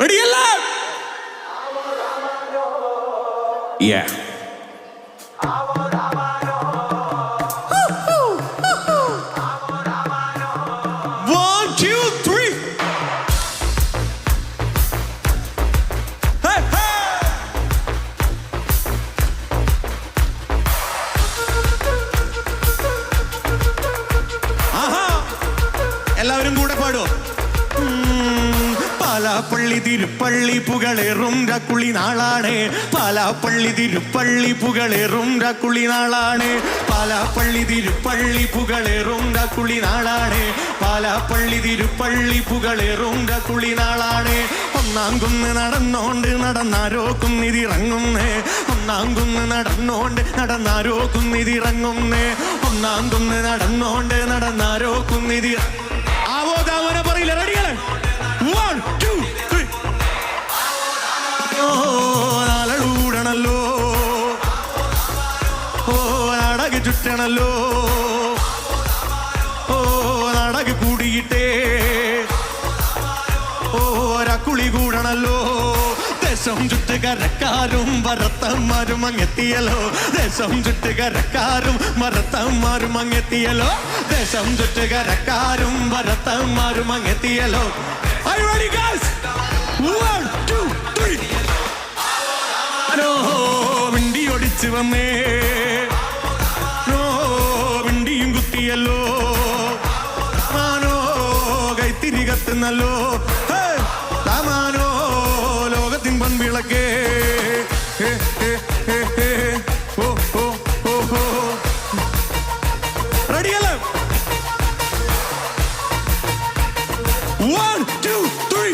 റെഡിയല്ല? Yeah. എല്ലാവരും കൂടെ പാടുവോ? പാലാപ്പള്ളി തിരുപ്പള്ളി പുകളേറും രാക്കുളി നാളാണ്. പാലാപ്പള്ളി തിരുപ്പള്ളി പുകളേറും രാക്കുളി നാളാണ്. പാലാപ്പള്ളി തിരുപ്പള്ളി പുകളേറും രാക്കുളി നാളാണ്. പാലാപ്പള്ളി തിരുപ്പള്ളി പുകളേറും രാക്കുളി നാളാണ്. ഒന്നാം കുന്ന് നടന്നോണ്ട് നടന്നാരോ കുന്നിതിറങ്ങുന്നേ. ഒന്നാം കുന്ന് നടന്നോണ്ട് നടന്നാരോ കുന്നിതിറങ്ങുന്നേ. ഒന്നാം കുന്ന് നടന്നോണ്ട് നടന്നാരോ കുന്നിതി ആവോദാവന പറയില്ല. റെഡിയല്ലേ? 1 2 3. നാളൂടണല്ലോ, നാടക ചുറ്റണല്ലോ, നാടക കൂടിയിട്ടേ ഒരാക്കുളി കൂടണല്ലോ. ദേശം ചുറ്റുകരക്കാരും ഭരത്തന്മാരും അങ്ങെത്തിയല്ലോ. ദേശം ചുറ്റുകരക്കാരും ഭരത്തന്മാരും അങ്ങെത്തിയല്ലോ. ദേശം ചുറ്റുകരക്കാരും ഭരത്തന്മാരും അങ്ങെത്തിയല്ലോ. Are you ready, guys? 1 2 3. വിണ്ടി ഒടിച്ചു വന്നേ, വിണ്ടിയും കുത്തിയല്ലോ. മാനോ കൈത്തിരി കത്തുന്നല്ലോ. താമാനോ ലോകത്തിൻ പൺവിളക്കേ. റെഡിയല്ലേ? 1 2 3.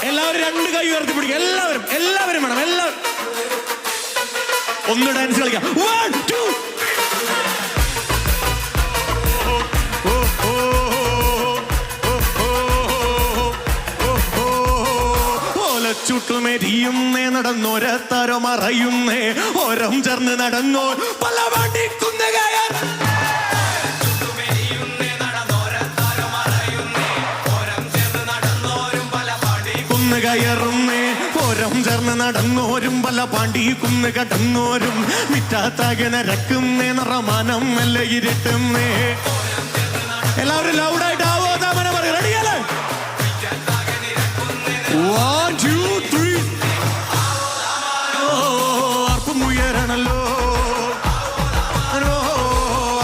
എല്ലാവരും രണ്ട് കൈ ഉയർത്തി പിടിക്കുക. എല്ലാവരും വേണം. എല്ലാവരും ഒന്ന് ഡാൻസ് കളിക്കാം. 1 2. ചുട്ടുമെരിയുന്നേ നടന്നോരത്താരോ മറയുന്നേ. ഓരം ചേർന്ന് നടന്നോ പല വണ്ടിക്കുന്ന കയർ. കയറുന്നേ. ഓരം ചേർന്ന് നടന്നോരും പല പാണ്ടി കുന്ന് കടന്നോരും മിറ്റാത്താകെ നരക്കുന്നേ. നിറമാനം നല്ല ഇരുട്ടുന്നേ. എല്ലാവരും ലൗഡായിട്ട് ആവോദാമന പറയും. റെഡിയല്ലേ? 1 2 3. ആർപ്പും ഉയരണല്ലോ,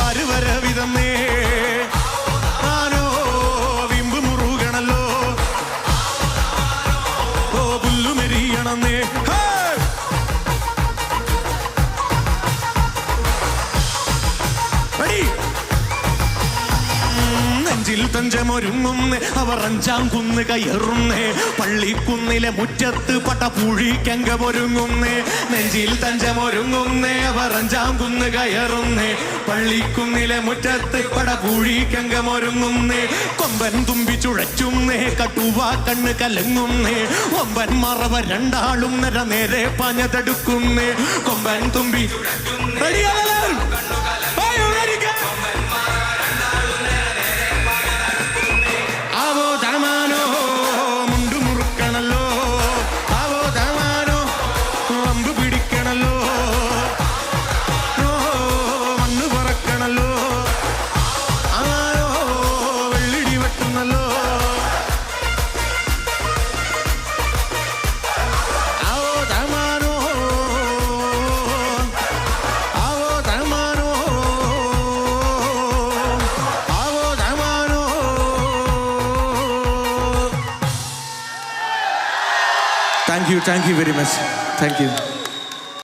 ആര് വരവിതന്നേ. ആനോ വിമ്പ് മുറുകണല്ലോ, പുല്ലുമെരിയണന്നേ. നെഞ്ചിൽ തഞ്ചമൊരുങ്ങുന്നേ അവർ 5-ാം കുന്ന് കയറുന്നേ. പള്ളിക്കുന്നിലെ മുറ്റത്ത് പട്ടപൂഴിക്കങ്ക ഒരുങ്ങുന്നേ. നെഞ്ചിൽ തഞ്ചമൊരുങ്ങുന്നേ അവർ 5-ാം കുന്ന് കയറുന്നേ. പള്ളിക്കുന്നിലെ മുറ്റത്ത് പടപൂഴിക്കങ്കം ഒരുങ്ങുന്നേ. കൊമ്പൻ തുമ്പി ചുഴച്ചുന്നേ, കട്ടുവാ കണ്ണ് കലങ്ങുന്നേ. കൊമ്പൻ മറവ രണ്ടാളും നേരെ പഞ്ഞതെടുക്കുന്നേ. കൊമ്പൻ തുമ്പി Thank you very much. Thank you.